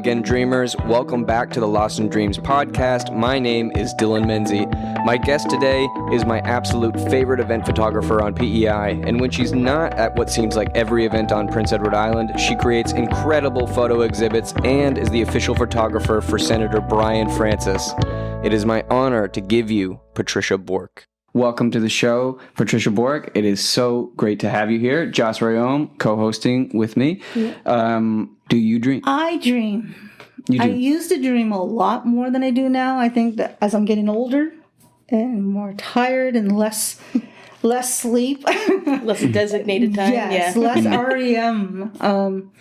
again, dreamers. Welcome back to the Lost in Dreams podcast. My name is Dylan Menzie. My guest today is my absolute favorite event photographer on PEI, and when she's not at what seems like every event on Prince Edward Island, she creates incredible photo exhibits and is the official photographer for Senator Brian Francis. It is my honor to give you Patricia Bourque. Welcome to the show, Patricia Bourque. It is so great to have you here. Joce and I co-hosting with me. Yeah. Do you dream? I dream. You do? I used to dream a lot more than I do now. I think that as I'm getting older and more tired and less sleep. Less designated time. Yes, less REM.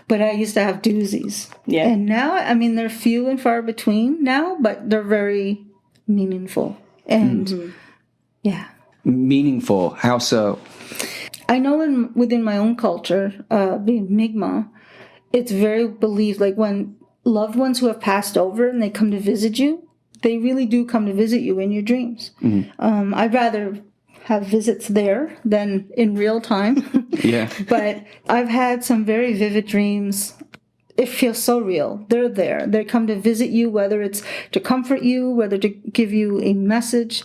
But I used to have doozies. Yeah. And now, I mean, they're few and far between now, but they're very meaningful. And yeah. Meaningful. How so? I know within my own culture, being Mi'kmaq, it's very believed, like when loved ones who have passed over and they come to visit you, they really do come to visit you in your dreams. Mm-hmm. I'd rather have visits there than in real time. Yeah. But I've had some very vivid dreams. It feels so real. They're there. They come to visit you, whether it's to comfort you, whether to give you a message,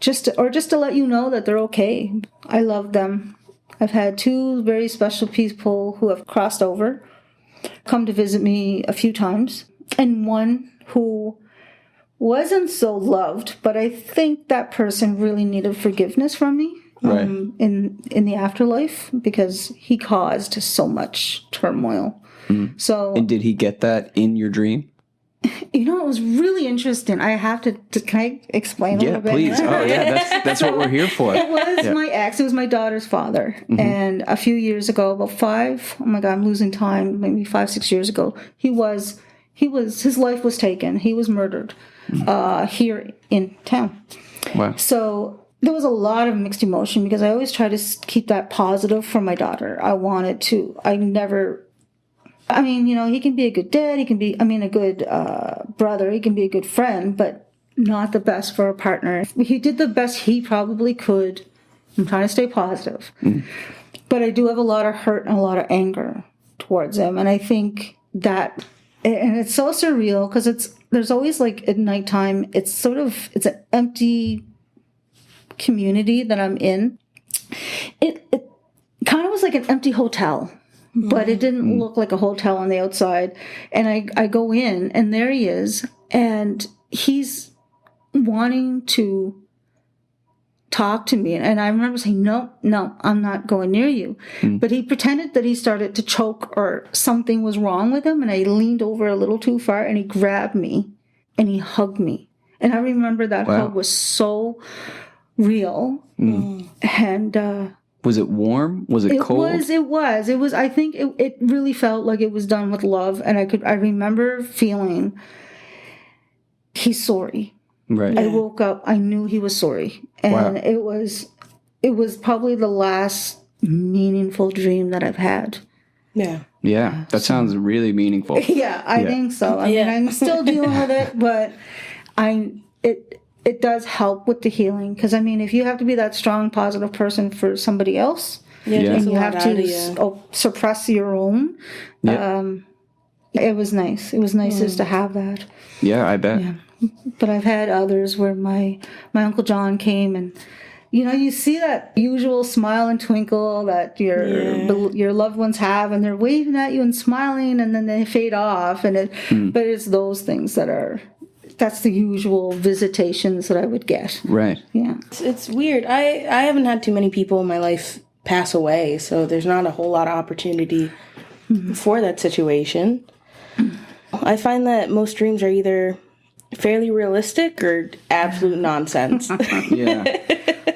just to let you know that they're okay. I love them. I've had two very special people who have crossed over, come to visit me a few times, and one who wasn't so loved, but I think that person really needed forgiveness from me in the afterlife because he caused so much turmoil. Mm. So, and did he get that in your dream? You know, it was really interesting. I have to can I explain a little bit? Yeah, please. Oh, yeah, that's what we're here for. It was my ex. It was my daughter's father. Mm-hmm. And a few years ago, about I'm losing time, maybe 5-6 years ago, his life was taken. He was murdered here in town. Wow. So there was a lot of mixed emotion because I always try to keep that positive for my daughter. I mean, you know, he can be a good dad. He can be, a good brother. He can be a good friend, but not the best for a partner. He did the best he probably could. I'm trying to stay positive. Mm. But I do have a lot of hurt and a lot of anger towards him. And I think that, and it's so surreal because there's always like at nighttime, it's an empty community that I'm in. It kind of was like an empty hotel. But it didn't look like a hotel on the outside. And I go in, and there he is, and he's wanting to talk to me. And I remember saying, no, I'm not going near you. Mm. But he pretended that he started to choke or something was wrong with him. And I leaned over a little too far, and he grabbed me, and he hugged me. And I remember that hug was so real. Mm. And was it warm? Was it cold? It was. I think it really felt like it was done with love. And I remember feeling he's sorry. Right. I woke up, I knew he was sorry. And it was probably the last meaningful dream that I've had. Yeah. Yeah. That sounds really meaningful. Yeah, I think so. I mean, I'm still dealing with it, but it does help with the healing. Because, I mean, if you have to be that strong, positive person for somebody else, and you have to suppress your own, it was nice. It was nice just to have that. Yeah, I bet. Yeah. But I've had others where my Uncle John came and, you know, you see that usual smile and twinkle that your loved ones have, and they're waving at you and smiling, and then they fade off. But it's those things that's the usual visitations that I would get. Right. Yeah. It's weird. I haven't had too many people in my life pass away, so there's not a whole lot of opportunity for that situation. I find that most dreams are either fairly realistic or absolute nonsense. Yeah.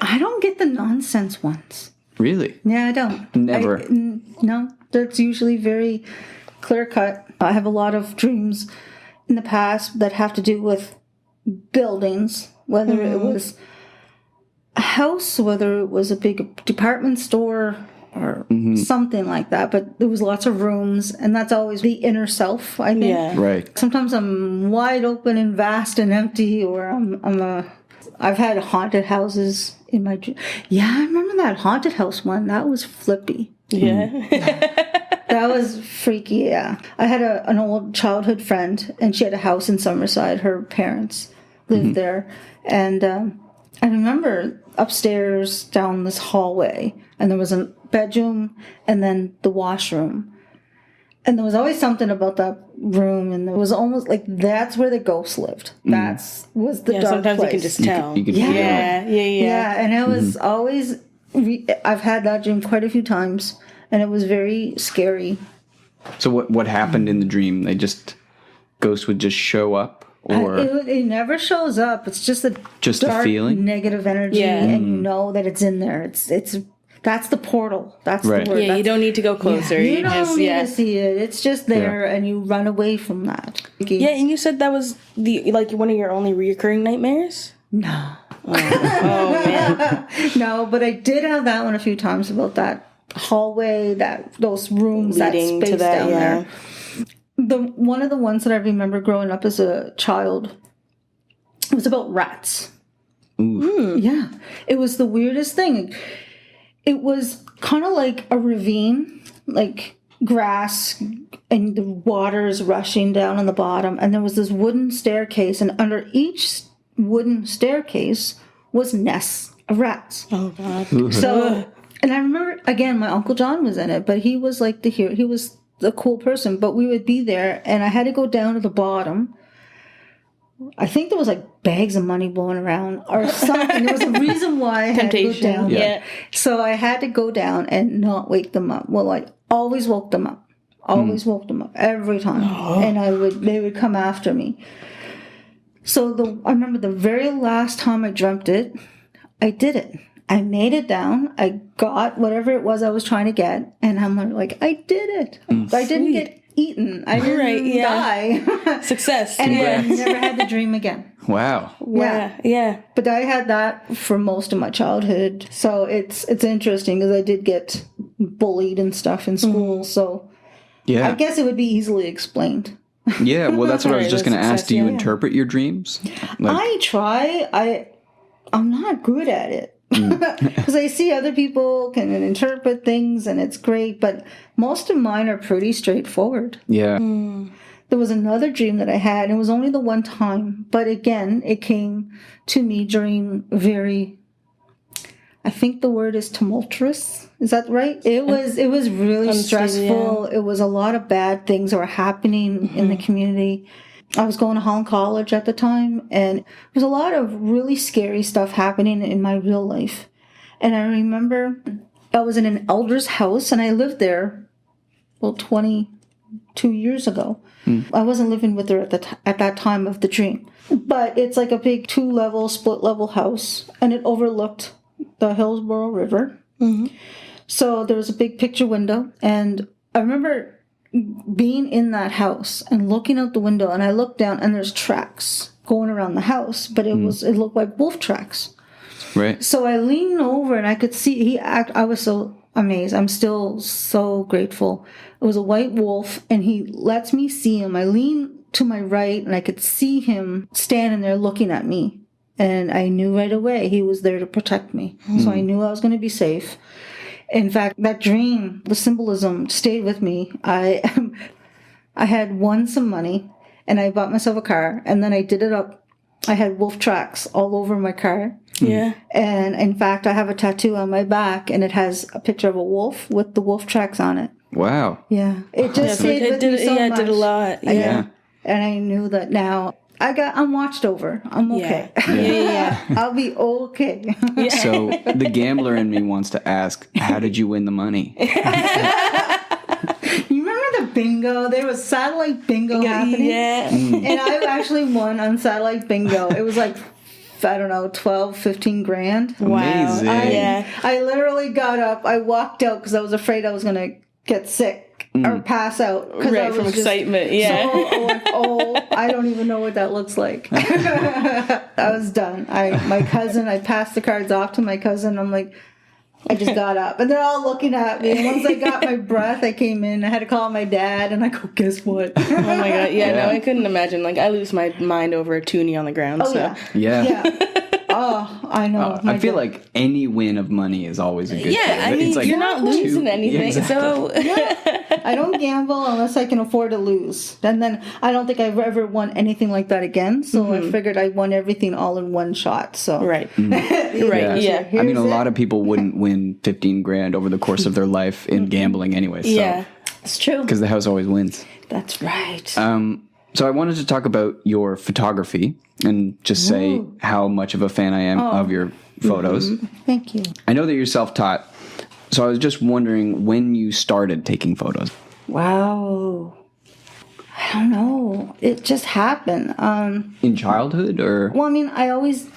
I don't get the nonsense ones. Really? Yeah, I don't. Never. No, that's usually very clear cut. I have a lot of dreams in the past that have to do with buildings, whether it was a house, whether it was a big department store or something like that. But there was lots of rooms, and that's always the inner self, I think. Yeah. Right. Sometimes I'm wide open and vast and empty, or I've had haunted houses in my dream. Yeah, I remember that haunted house one. That was flippy. Yeah. That was freaky, yeah. I had an old childhood friend, and she had a house in Summerside. Her parents lived there. And I remember upstairs down this hallway, and there was a bedroom and then the washroom. And there was always something about that room, and it was almost like that's where the ghost lived. That's was the dark sometimes place. you can just tell. You can feel it. Yeah, and it was always... I've had that dream quite a few times, and it was very scary. So what happened in the dream? Ghost would just show up, or It never shows up. It's just a dark, feeling, negative energy, and you know that it's in there. It's that's the portal. That's the word. Yeah, you don't need to go closer. You don't need to see it. It's just there, and you run away from that. Yeah, and you said that was one of your only reoccurring nightmares? No. Oh man. No, but I did have that one a few times about that hallway, those rooms, Leading that space to that, down there. One of the ones that I remember growing up as a child, it was about rats. Yeah. It was the weirdest thing. It was kind of like a ravine, like grass, and the water is rushing down on the bottom, and there was this wooden staircase, and under each wooden staircase was nests of rats. Oh God. So, and I remember, again, my Uncle John was in it, but he was like the hero. He was the cool person, but we would be there, and I had to go down to the bottom. I think there was like bags of money blowing around or something. There was a reason why I had to go down. Yeah. So I had to go down and not wake them up. Well, I always woke them up. Always woke them up every time. And they would come after me. So I remember the very last time I dreamt it, I did it. I made it down. I got whatever it was I was trying to get. And I'm like, I did it. I didn't get eaten. I didn't die. Success. And I never had the dream again. wow. Yeah. But I had that for most of my childhood. So it's interesting because I did get bullied and stuff in school. So Yeah. I guess it would be easily explained. Yeah, well, that's what I was just going to ask. Do you yeah. interpret your dreams? I try. I'm not good at it. Because I see other people can interpret things and it's great, but most of mine are pretty straightforward. Yeah. There was another dream that I had, and it was only the one time, but again, it came to me during I think the word is tumultuous. Is that right? It was really stressful. Yeah. It was a lot of bad things that were happening in the community. I was going to Holland College at the time, and there was a lot of really scary stuff happening in my real life. And I remember I was in an elder's house, and I lived there, 22 years ago. I wasn't living with her at that time of the dream. But it's like a big 2-level, split-level house, and it overlooked the Hillsborough River. So there was a big picture window, and I remember being in that house and looking out the window, and I looked down and there's tracks going around the house, but it looked like wolf tracks. Right. So I leaned over and I could see I was so amazed. I'm still so grateful. It was a white wolf, and he lets me see him. I leaned to my right and I could see him standing there looking at me. And I knew right away he was there to protect me. So I knew I was going to be safe. In fact, that dream, the symbolism stayed with me. I had won some money, and I bought myself a car, and then I did it up. I had wolf tracks all over my car. Yeah. And in fact, I have a tattoo on my back, and it has a picture of a wolf with the wolf tracks on it. Wow. Yeah. It just stayed with me so much. It did a lot. Yeah. And I knew that now I'm watched over. I'm okay. Yeah. I'll be okay. So the gambler in me wants to ask, how did you win the money? You remember the bingo? There was satellite bingo happening. Yeah. And I actually won on satellite bingo. It was like, I don't know, 12, 15 grand. Wow. Amazing. I literally got up. I walked out because I was afraid I was going to get sick or pass out. Right, from excitement. Yeah. I don't even know what that looks like. I was done. My cousin, I passed the cards off to my cousin. I'm like, I just got up. And they're all looking at me. And once I got my breath, I came in. I had to call my dad. And I go, guess what? Oh, my God. Yeah, no, I couldn't imagine. Like, I lose my mind over a toonie on the ground. Oh, so. yeah. Oh, I know. I feel like any win of money is always a good thing. Yeah, I mean, It's like you're not losing anything, so... I don't gamble unless I can afford to lose. And then I don't think I've ever won anything like that again. So I figured I won everything all in one shot. So Right. Yeah. Yeah. I mean, a lot of people wouldn't win 15 grand over the course of their life in gambling anyway. So, Yeah. It's true. because the house always wins. That's right. So I wanted to talk about your photography and just say how much of a fan I am of your photos. Thank you. I know that you're self-taught, so I was just wondering when you started taking photos. Wow. I don't know. It just happened. In childhood, or? Well, I mean, I always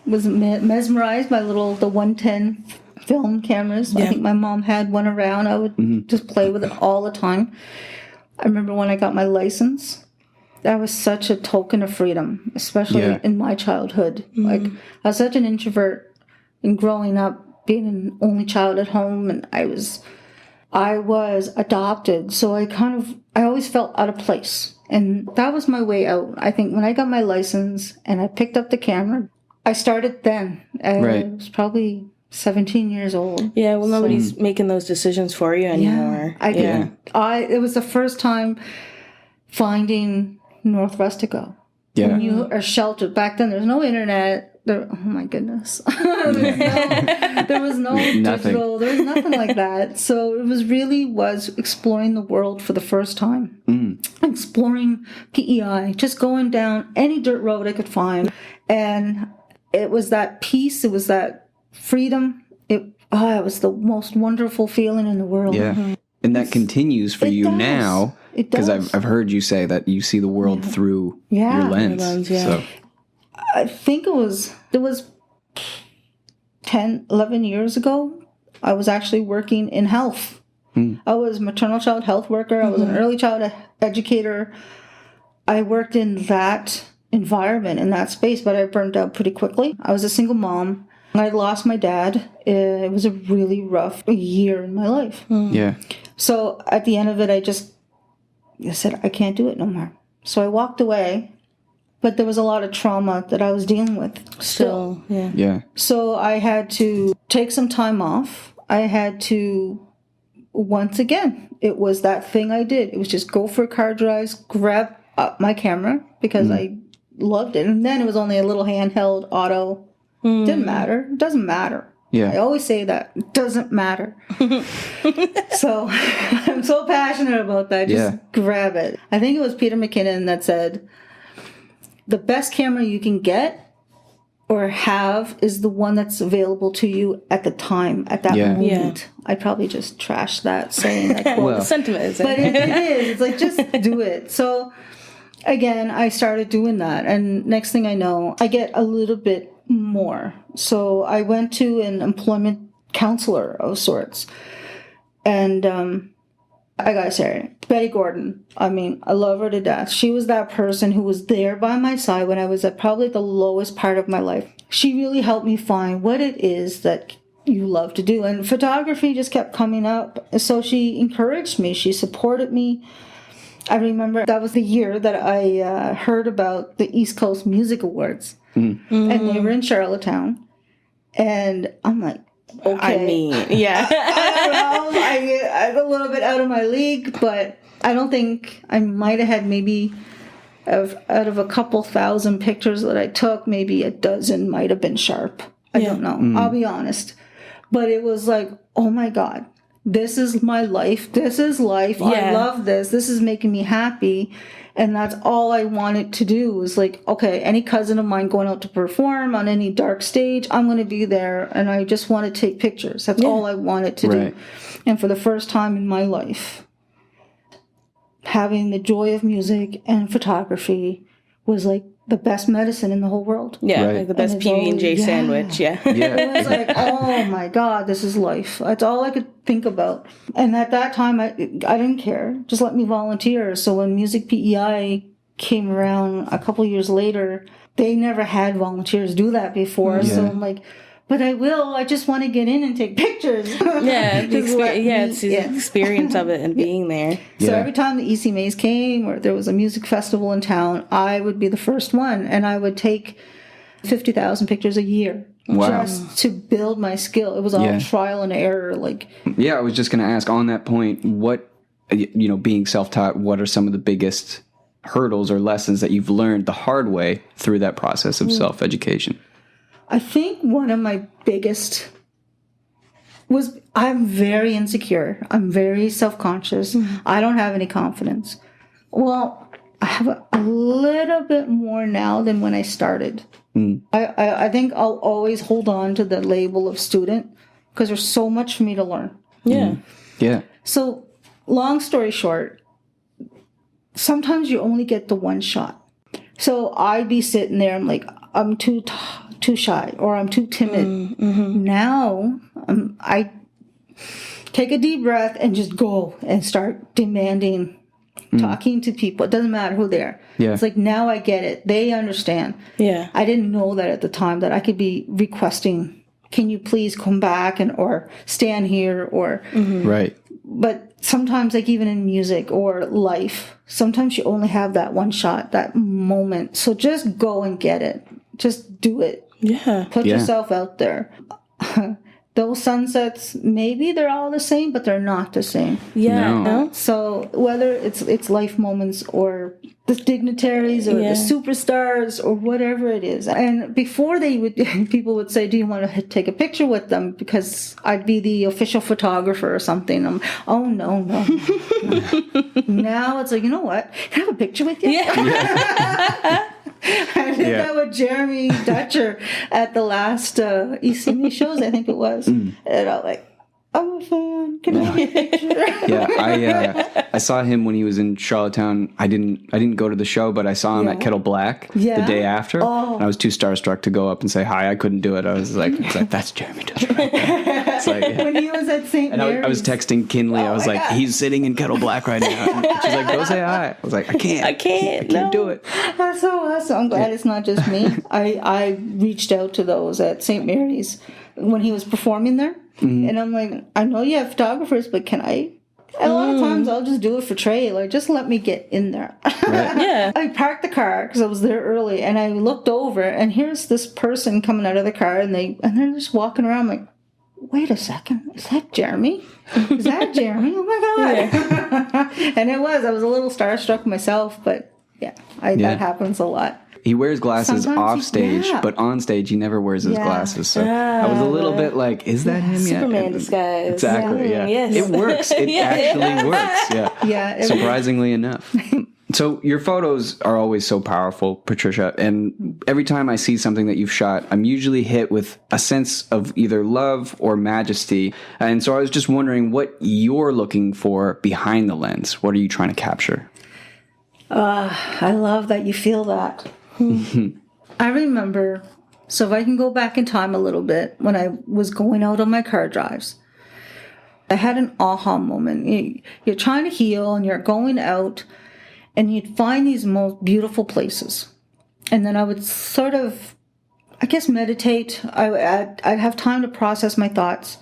was mesmerized by the 110 film cameras. I think my mom had one around. I would just play with it all the time. I remember when I got my license. That was such a token of freedom, especially in my childhood. Like, I was such an introvert, and growing up, being an only child at home, and I was adopted, so I always felt out of place. And that was my way out. I think when I got my license and I picked up the camera, I started then. I was probably 17 years old. Yeah, well, nobody's making those decisions for you anymore. It was the first time finding North Rustico. Yeah. When you are sheltered. Back then, there's no internet. Oh my goodness. there was no digital. There was nothing like that. So it was exploring the world for the first time. Exploring PEI. Just going down any dirt road I could find. And it was that peace. It was that freedom. It was the most wonderful feeling in the world. Yeah. And that continues for you now. Because I've heard you say that you see the world through your lens. So I think it was 10, 11 years ago. I was actually working in health. I was a maternal child health worker. I was an early child educator. I worked in that environment, in that space, but I burned out pretty quickly. I was a single mom. I lost my dad. It was a really rough year in my life. yeah. So at the end of it, I said, I can't do it no more. So I walked away, but there was a lot of trauma that I was dealing with still. Yeah. So I had to take some time off. I had to, once again, it was that thing I did. It was just go for car drives, grab up my camera because I loved it. And then it was only a little handheld auto. Didn't matter. It doesn't matter. Yeah. I always say that. It doesn't matter. So I'm so passionate about that. Just grab it. I think it was Peter McKinnon that said, the best camera you can get or have is the one that's available to you at the time, at that moment. I probably just trashed that saying that quote. The sentiment is But it is. It's like, just do it. So again, I started doing that. And next thing I know, I get a little bit more. So I went to an employment counselor of sorts. And I gotta say, Betty Gordon, I mean, I love her to death. She was that person who was there by my side when I was at probably the lowest part of my life. She really helped me find what it is that you love to do. And photography just kept coming up. So she encouraged me. She supported me. I remember that was the year that I heard about the East Coast Music Awards. And they were in Charlottetown. And I'm like, okay. I mean, yeah. I don't know. I'm a little bit out of my league, but I don't think I might have had maybe out of a couple thousand pictures that I took, maybe a dozen might have been sharp. I don't know. I'll be honest. But it was like, oh my God, this is my life. This is life. I love this. This is making me happy. And that's all I wanted to do was like, okay, any cousin of mine going out to perform on any dark stage, I'm going to be there. And I just want to take pictures. That's all I wanted to do. And for the first time in my life, having the joy of music and photography was like the best medicine in the whole world. Yeah, like the best PB&J sandwich. Yeah. It was like, oh my God, this is life. That's all I could think about. And at that time, I didn't care. Just let me volunteer. So when Music PEI came around a couple years later, they never had volunteers do that before. So I'm like, but I will. I just want to get in and take pictures. It's the experience of it and being there. So every time the ECMAs came or there was a music festival in town, I would be the first one. And I would take 50,000 pictures a year. Wow. Just to build my skill. It was all trial and error. Like, yeah, I was just going to ask on that point, what, being self-taught, what are some of the biggest hurdles or lessons that you've learned the hard way through that process of self-education? I think one of my biggest was I'm very insecure. I'm very self-conscious. I don't have any confidence. Well, I have a little bit more now than when I started. I think I'll always hold on to the label of student because there's so much for me to learn. Yeah. So, long story short, sometimes you only get the one shot. So I'd be sitting there, I'm like, I'm too shy or I'm too timid. Now I take a deep breath and just go and start demanding, talking to people. It doesn't matter who they are. Yeah. It's like, now I get it. They understand. Yeah. I didn't know that at the time, that I could be requesting, can you please come back or stand here or... Right. But sometimes, like even in music or life, sometimes you only have that one shot, that moment. So just go and get it. Just do it. Yeah. Put yourself out there. Those sunsets, maybe they're all the same, but they're not the same. Yeah. No. So whether it's life moments or the dignitaries or the superstars or whatever it is. And before people would say, do you want to take a picture with them? Because I'd be the official photographer or something. Oh, no. Now it's like, you know what? Can I have a picture with you? Yeah. I did that with Jeremy Dutcher at the last ECME shows, I think it was. And I'm like, I'm a fan. Can I have a picture? Yeah, I saw him when he was in Charlottetown. I didn't go to the show, but I saw him at Kettle Black the day after. And I was too starstruck to go up and say hi. I couldn't do it. I was like that's Jeremy Dutcher. It's like, when he was at St. Mary's. I was texting Kinley. I was like, he's sitting in Kettle Black right now. And she's like, go say hi. I was like, I can't do it. That's so awesome. I'm glad it's not just me. I reached out to those at St. Mary's when he was performing there. And I'm like, I know you have photographers, but can I? And a lot of times I'll just do it for Trey. Like, just let me get in there. Right. Yeah. I parked the car because I was there early, and I looked over, and here's this person coming out of the car, and they're just walking around. I'm like, wait a second, is that Jeremy? Is that Jeremy? Oh my God! And I was a little starstruck myself, but that happens a lot. He wears glasses Sometimes off stage, but on stage he never wears his glasses. So I was a little bit like, is that him yet? Superman disguise. Exactly, yeah. Yes. It works. It actually works, Yeah. Surprisingly enough. So your photos are always so powerful, Patricia, and every time I see something that you've shot, I'm usually hit with a sense of either love or majesty. And so I was just wondering what you're looking for behind the lens. What are you trying to capture? I love that you feel that. I remember, so if I can go back in time a little bit, when I was going out on my car drives, I had an aha moment. You're trying to heal and you're going out and you'd find these most beautiful places. And then I would sort of, I guess, meditate. I'd have time to process my thoughts,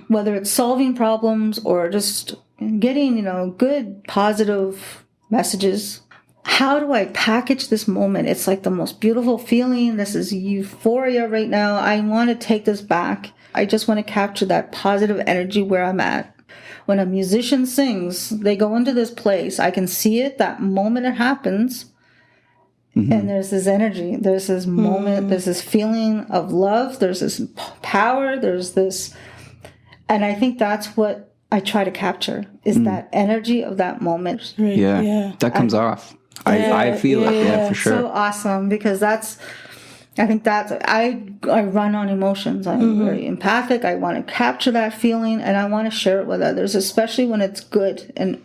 whether it's solving problems or just getting, good, positive messages. How do I package this moment? It's like the most beautiful feeling. This is euphoria right now. I want to take this back. I just want to capture that positive energy where I'm at. When a musician sings, they go into this place. I can see it, that moment it happens. And there's this energy. There's this moment. There's this feeling of love. There's this power. There's this. And I think that's what I try to capture, is that energy of that moment. Right. Yeah. That comes off. I feel it, for sure. So awesome, because I run on emotions. I'm very empathic. I want to capture that feeling and I want to share it with others, especially when it's good. I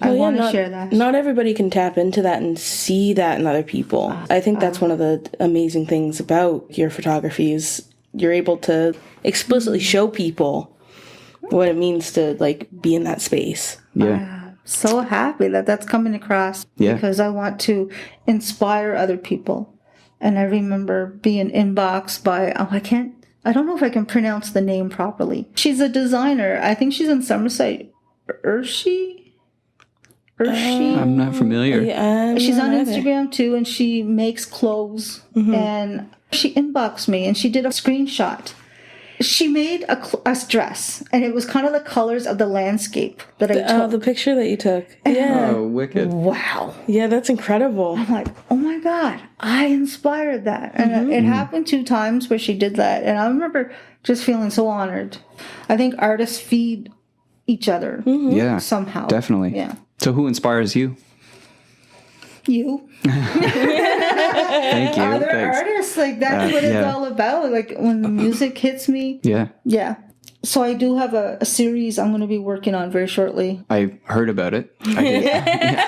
want to share that. Not everybody can tap into that and see that in other people. I think that's one of the amazing things about your photography is you're able to explicitly show people what it means to be in that space. Yeah. So happy that that's coming across because I want to inspire other people. And I remember being inboxed by, I don't know if I can pronounce the name properly. She's a designer. I think she's in Somerset. Urshi? Hershey. I'm not familiar. Yeah, She's on either. Instagram too, and she makes clothes. And she inboxed me, and she did a screenshot. She made a dress, and it was kind of the colors of the landscape that I took. The picture that you took. Yeah. Oh, wicked. Wow. Yeah, that's incredible. I'm like, oh my God, I inspired that. And it happened 2 times where she did that. And I remember just feeling so honored. I think artists feed each other Yeah, somehow. definitely. Yeah. So who inspires you? You. Thank you. Other Thanks. artists, like that's what it's yeah. all about. Like when the music hits me. Yeah, Yeah. So I do have a series I'm going to be working on very shortly. I heard about it. I did.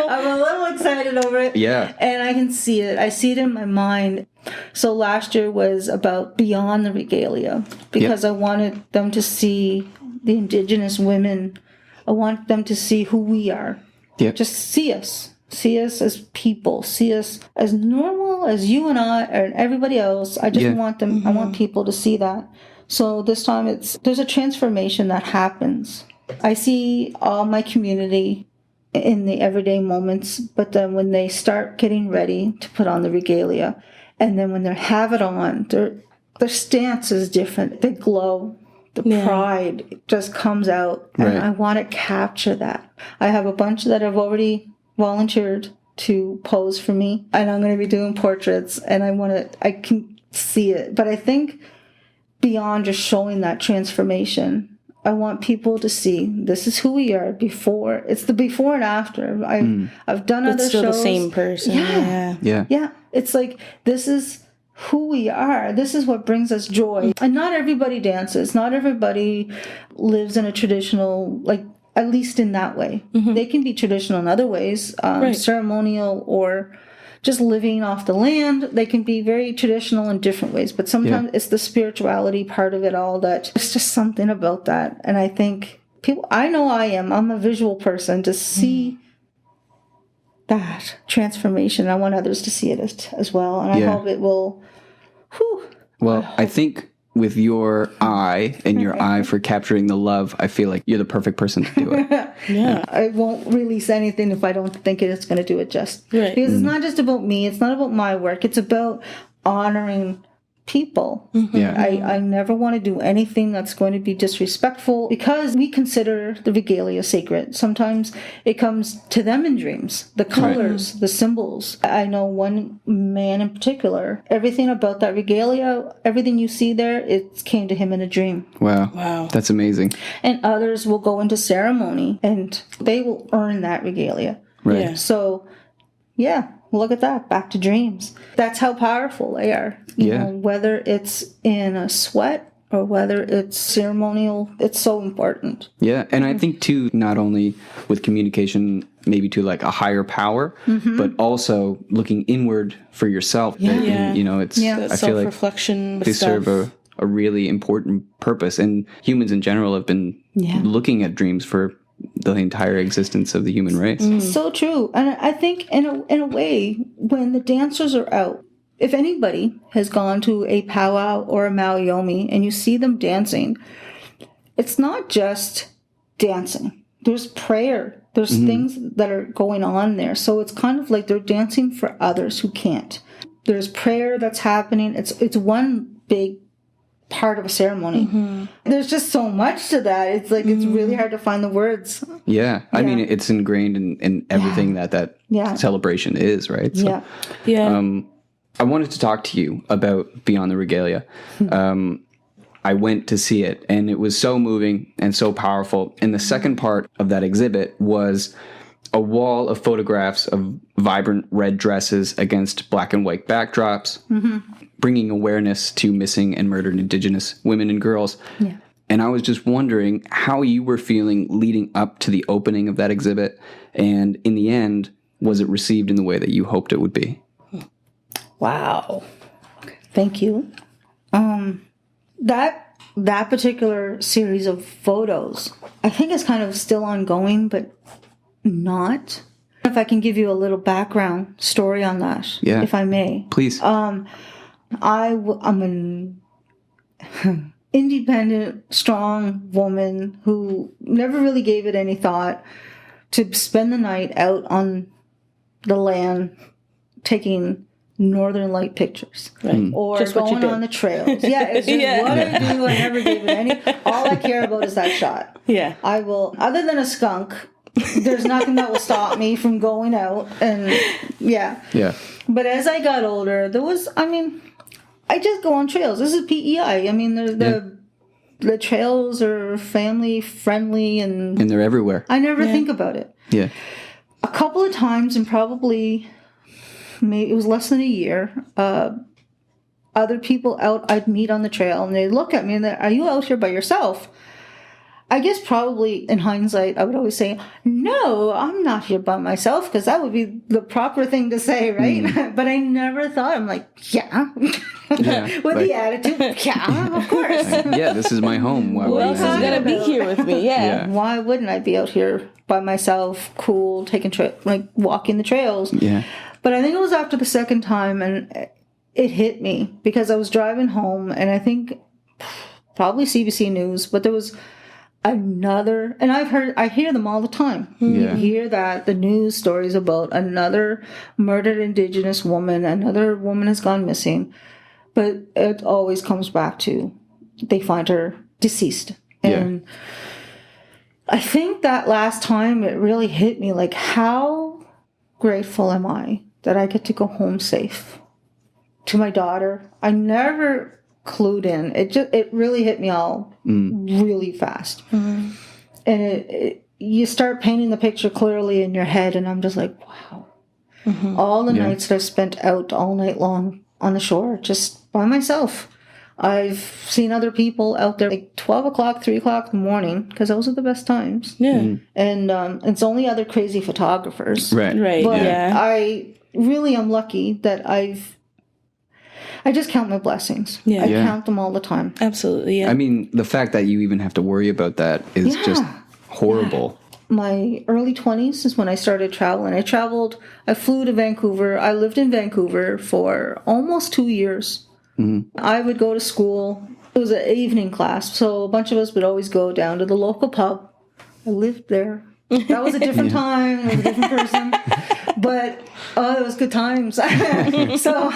I'm a little excited over it. Yeah. And I can see it. I see it in my mind. So last year was about Beyond the Regalia because I wanted them to see the indigenous women. I want them to see who we are. Yep. Just see us. See us as people. See us as normal as you and I and everybody else. I just want them, I want people to see that. So this time there's a transformation that happens. I see all my community in the everyday moments, but then when they start getting ready to put on the regalia, and then when they have it on, their stance is different. They glow. The pride just comes out, and Right. I want to capture that. I have a bunch that have already volunteered to pose for me, and I'm going to be doing portraits, and I can see it. But I think beyond just showing that transformation, I want people to see this is who we are before. It's the before and after. I've done other It's still shows. the same person. Yeah. Yeah. Yeah. It's like, this is who we are. This is what brings us joy. And not everybody dances. Not everybody lives in a traditional, like, at least in that way. They can be traditional in other ways, ceremonial or just living off the land. They can be very traditional in different ways. But sometimes it's the spirituality part of it all that it's just something about that. And I think I know I'm a visual person to see that transformation. I want others to see it as well. And I hope it will. Well, I think with your eye and your eye for capturing the love, I feel like you're the perfect person to do it. Yeah. I won't release anything if I don't think it's going to do it just. Right. Because it's not just about me. It's not about my work. It's about honoring people. Yeah. I never want to do anything that's going to be disrespectful because we consider the regalia sacred. Sometimes it comes to them in dreams, the colors, the symbols. I know one man in particular, everything about that regalia, everything you see there, it came to him in a dream. Wow. That's amazing. And others will go into ceremony and they will earn that regalia. Right. Yeah. So, look at that. Back to dreams. That's how powerful they are. You know, whether it's in a sweat or whether it's ceremonial, it's so important. Yeah. And I think too, not only with communication, maybe to like a higher power, but also looking inward for yourself. And, you know, it's, That I feel like self-reflection they stuff. serve a really important purpose. And humans in general have been looking at dreams for the entire existence of the human race. So true. And I think in a way, when the dancers are out, if anybody has gone to a powwow or a Maoyomi and you see them dancing, it's not just dancing. There's prayer. There's things that are going on there. So it's kind of like they're dancing for others who can't. There's prayer that's happening. It's one big part of a ceremony. There's just so much to that. It's like it's really hard to find the words. Yeah. I mean, it's ingrained in everything that celebration is, right? So, I wanted to talk to you about Beyond the Regalia. I went to see it, and it was so moving and so powerful. And the second part of that exhibit was a wall of photographs of vibrant red dresses against black and white backdrops, bringing awareness to missing and murdered Indigenous women and girls. Yeah. And I was just wondering how you were feeling leading up to the opening of that exhibit. And in the end, was it received in the way that you hoped it would be? Wow. Okay. Thank you. That particular series of photos, I think it's kind of still ongoing, but not. If I can give you a little background story on that, if I may. Please. I'm an independent, strong woman who never really gave it any thought. to spend the night out on the land taking northern light pictures, or Just what you going did. on the trails. Yeah, it's just what I do. I never gave it any. All I care about is that shot. Yeah. I will, other than a skunk, there's nothing that will stop me from going out. And yeah. But as I got older, I just go on trails. This is PEI. I mean, the trails are family friendly, and they're everywhere. I never think about it. Yeah. A couple of times, and probably maybe it was less than a year, other people out I'd meet on the trail, and they look at me and they're, "Are you out here by yourself?" I guess probably in hindsight, I would always say, "No, I'm not here by myself," because that would be the proper thing to say, right? But I never thought. I'm like, yeah. With the attitude, yeah, of course. Yeah, this is my home. Who else is going to be here with me? Yeah. Why wouldn't I be out here by myself, cool, walking the trails? Yeah. But I think it was after the second time, and it hit me because I was driving home, and I think probably CBC News, but there was another, and I hear them all the time. You hear that the news stories about another murdered indigenous woman, another woman has gone missing, but it always comes back to they find her deceased. And I think that last time it really hit me, like, how grateful am I that I get to go home safe to my daughter. I never clued in. It really hit me all really fast. And you start painting the picture clearly in your head, and I'm just like, wow. All the nights that I've spent out all night long on the shore, just by myself. I've seen other people out there like 12 o'clock, 3 o'clock in the morning, because those are the best times. Yeah. And it's only other crazy photographers. Right. But Yeah. I really am lucky that I just count my blessings. I count them all the time. Absolutely. Yeah. I mean, the fact that you even have to worry about that is just horrible. My early 20s is when I started traveling. I flew to Vancouver. I lived in Vancouver for almost 2 years. I would go to school. It was an evening class, so a bunch of us would always go down to the local pub. I lived there. That was a different time. I was a different person. But, it was good times. So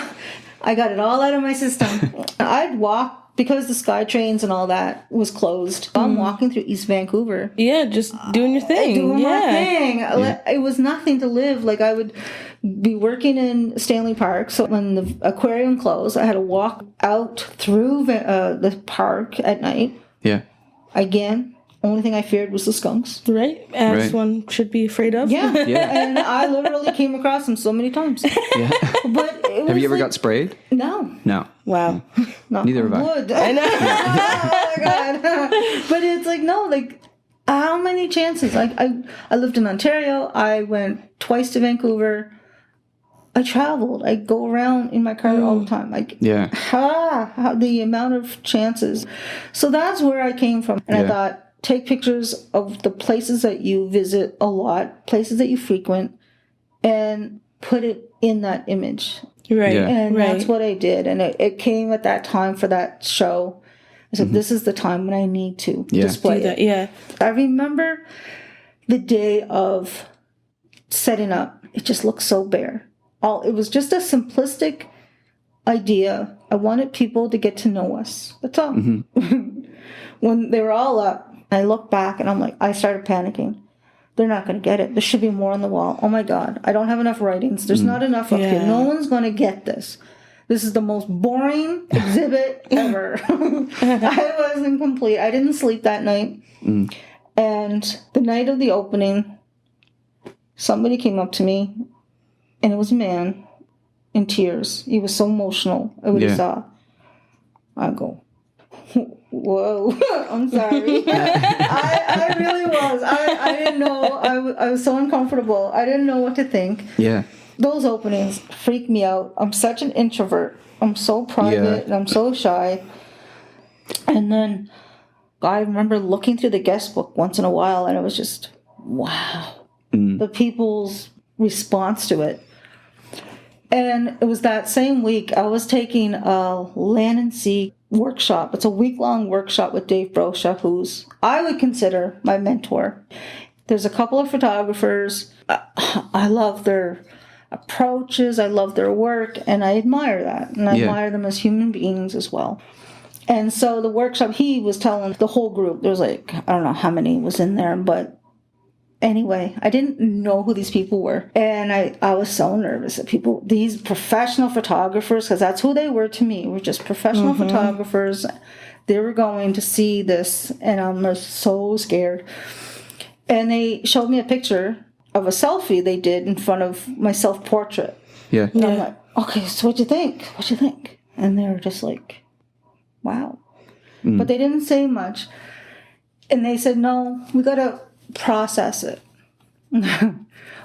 I got it all out of my system. I'd walk, because the SkyTrains and all that was closed. I'm walking through East Vancouver. Yeah, just doing your thing. Doing my thing. It was nothing to live. Like, I would be working in Stanley Park. So when the aquarium closed, I had to walk out through the park at night. Yeah. Again, only thing I feared was the skunks. Right? As one should be afraid of. Yeah. And I literally came across them so many times. Yeah. But Have you ever got sprayed? No. No. Wow. No. Neither have I. Would. I know. Oh my God. But it's like, no, like, how many chances? Like, I lived in Ontario. I went twice to Vancouver. I traveled. I go around in my car all the time. Like, the amount of chances. So that's where I came from. And I thought, take pictures of the places that you visit a lot, places that you frequent, and put it in that image. Right. Yeah. And that's what I did. And it came at that time for that show. I said, this is the time when I need to display it. Yeah. I remember the day of setting up. It just looked so bare. It was just a simplistic idea. I wanted people to get to know us. That's all. When they were all up, I look back and I'm like, I started panicking. They're not going to get it. There should be more on the wall. Oh my God. I don't have enough writings. There's not enough up here. No one's going to get this. This is the most boring exhibit ever. I wasn't complete. I didn't sleep that night. And the night of the opening, somebody came up to me, and it was a man in tears. He was so emotional at what he saw. I go, whoa, I'm sorry. I really was. I didn't know. I was so uncomfortable. I didn't know what to think. Yeah. Those openings freak me out. I'm such an introvert. I'm so private and I'm so shy. And then I remember looking through the guest book once in a while, and it was just, wow. The people's response to it. And it was that same week I was taking a land and sea workshop. It's a week-long workshop with Dave Brosha, who's I would consider my mentor. There's a couple of photographers. I love their approaches. I love their work, and I admire that. And I admire them as human beings as well. And so the workshop, he was telling the whole group, there was like, I don't know how many was in there, but anyway, I didn't know who these people were. And I was so nervous that these professional photographers, because that's who they were to me, were just professional photographers. They were going to see this, and I was so scared. And they showed me a picture of a selfie they did in front of my self-portrait. Yeah. And I'm like, okay, so what'd you think? What'd you think? And they were just like, wow. But they didn't say much. And they said, no, we got to process it.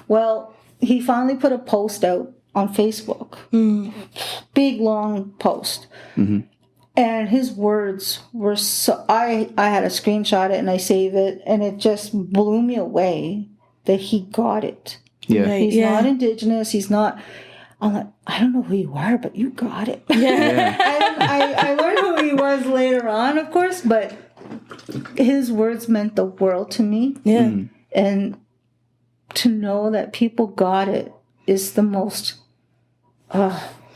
Well, he finally put a post out on Facebook. Big, long post. And his words were so... I had a screenshot it and I saved it, and it just blew me away that he got it. Yeah. Right. He's not indigenous. He's not... I'm like, I don't know who you are, but you got it. Yeah. I learned who he was later on, of course, but his words meant the world to me. Yeah. And to know that people got it is the most...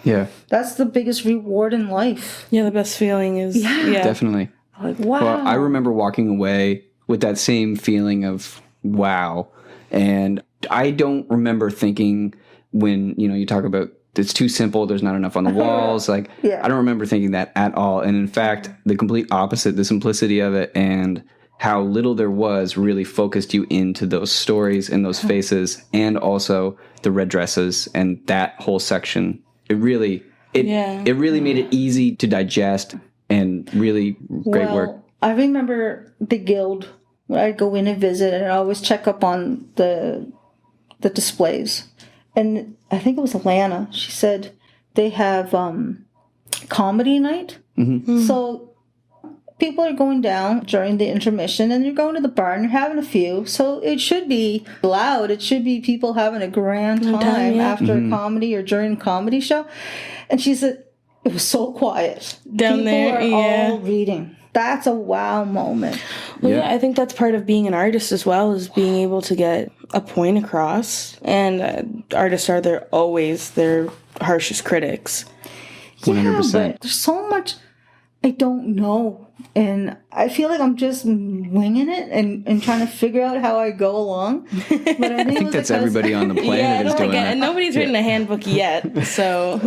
Yeah. that's the biggest reward in life. Yeah, the best feeling is... Yeah. Definitely. Like, wow. Well, I remember walking away with that same feeling of wow. And I don't remember thinking when, you talk about it's too simple, there's not enough on the walls. Like, Yeah. I don't remember thinking that at all. And in fact, the complete opposite, the simplicity of it and how little there was really focused you into those stories and those faces, and also the red dresses and that whole section. It really made it easy to digest, and really great work. I remember the guild when I'd go in and visit, and I'd always check up on the displays. And I think it was Alana. She said they have comedy night. So people are going down during the intermission, and you're going to the bar and you're having a few. So it should be loud. It should be people having a grand time after a comedy or during a comedy show. And she said it was so quiet. Down there, people are all reading. That's a wow moment. Well, yeah, I think that's part of being an artist as well, is being able to get a point across. And artists are always their harshest critics. 100%. Yeah, but there's so much I don't know. And I feel like I'm just winging it and trying to figure out how I go along. But I think that's everybody on the planet is doing that. And nobody's written a handbook yet, so...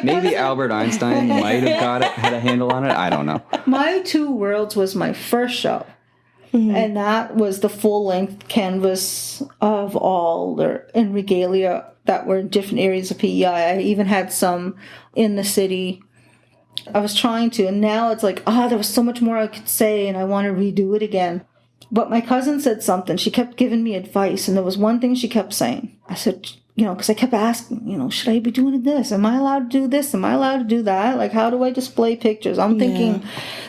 Maybe Albert Einstein might have had a handle on it. I don't know. My Two Worlds was my first show. And that was the full-length canvas of all in Regalia that were in different areas of PEI. I even had some in the city. I was trying to, and now it's like, there was so much more I could say, and I want to redo it again. But my cousin said something. She kept giving me advice, and there was one thing she kept saying. I said, because I kept asking, should I be doing this? Am I allowed to do this? Am I allowed to do that? Like, how do I display pictures? I'm thinking,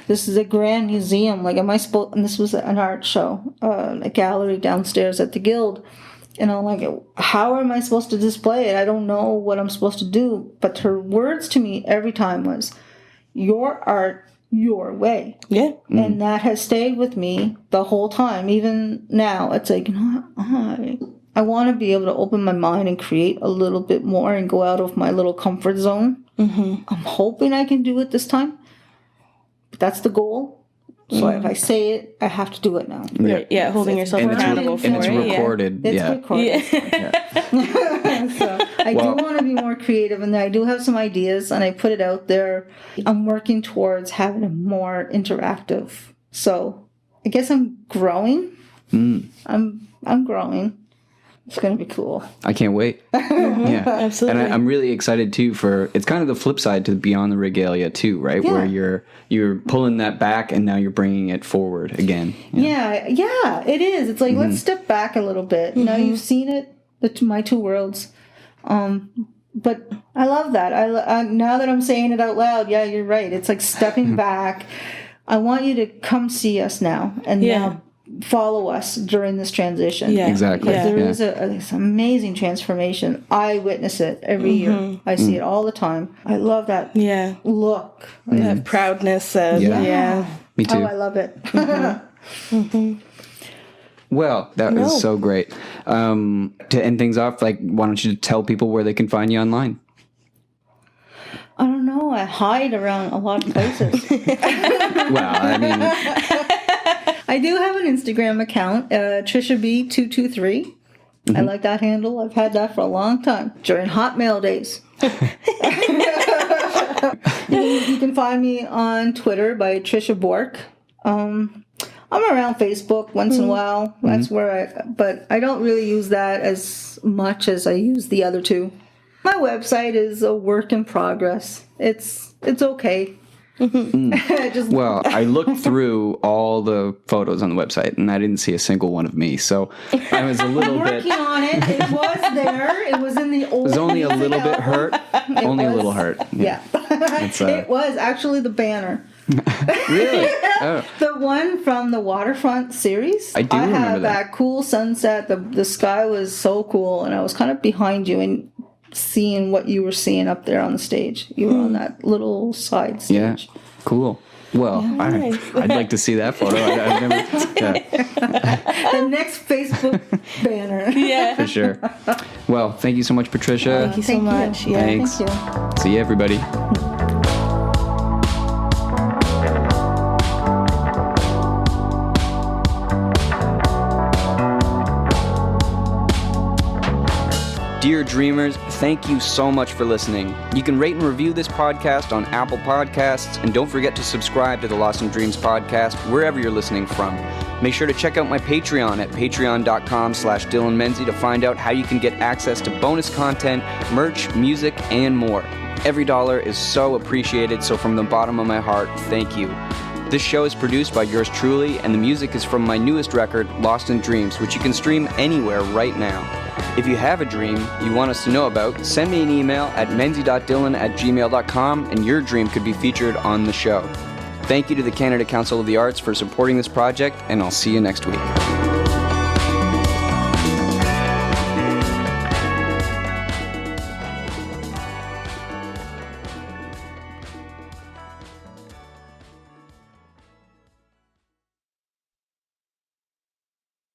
this is a grand museum. Like, am I supposed? And this was an art show, a gallery downstairs at the Guild. And I'm like, how am I supposed to display it? I don't know what I'm supposed to do. But her words to me every time was, your art, your way. Yeah. And that has stayed with me the whole time. Even now, it's like, I want to be able to open my mind and create a little bit more and go out of my little comfort zone. I'm hoping I can do it this time. But that's the goal. So if I say it, I have to do it now. Yeah, holding yourself accountable for it. And it's recorded. It's recorded. So I do want to be more creative, and I do have some ideas, and I put it out there. I'm working towards having a more interactive. So I guess I'm growing. I'm growing. It's going to be cool. I can't wait. Yeah, absolutely. And I'm really excited too it's kind of the flip side to Beyond the Regalia too, right? Yeah. Where you're pulling that back and now you're bringing it forward again. Yeah, it is. It's like, let's step back a little bit. Now you've seen it, my Two Worlds. But I love that. I now that I'm saying it out loud, yeah, you're right. It's like stepping back. I want you to come see us now and now follow us during this transition. Yeah, exactly. There is this amazing transformation. I witness it every year. I see it all the time. I love that look. That proudness of, Me too. Oh, I love it. Well, that was so great. To end things off, like, why don't you tell people where they can find you online? I don't know. I hide around a lot of places. Well, I mean, I do have an Instagram account, TriciaB223. I like that handle. I've had that for a long time, during Hotmail days. You can find me on Twitter by Patricia Bourque. I'm around Facebook once in a while. That's where but I don't really use that as much as I use the other two. My website is a work in progress. It's okay. well, I looked through all the photos on the website, and I didn't see a single one of me. So I was a little bit working on it. It was there. It was in the old. It was only a little bit hurt. Only a little hurt. Yeah. It was actually the banner. Really? Oh. The one from the Waterfront series. I do remember had that cool sunset. The sky was so cool, and I was kind of behind you and seeing what you were seeing up there on the stage. You were on that little side stage. Yeah, cool. Well, nice. I'd like to see that photo. I've never, The next Facebook banner. Yeah. for sure. Well, thank you so much, Patricia. Thank you so much. Yeah. Thanks. Thank you. See you, everybody. Dear Dreamers, thank you so much for listening. You can rate and review this podcast on Apple Podcasts, and don't forget to subscribe to the Lost in Dreams podcast wherever you're listening from. Make sure to check out my Patreon at patreon.com/Dylan Menzie to find out how you can get access to bonus content, merch, music, and more. Every dollar is so appreciated, so from the bottom of my heart, thank you. This show is produced by yours truly, and the music is from my newest record, Lost in Dreams, which you can stream anywhere right now. If you have a dream you want us to know about, send me an email at menzie.dylan@gmail.com, and your dream could be featured on the show. Thank you to the Canada Council of the Arts for supporting this project, and I'll see you next week.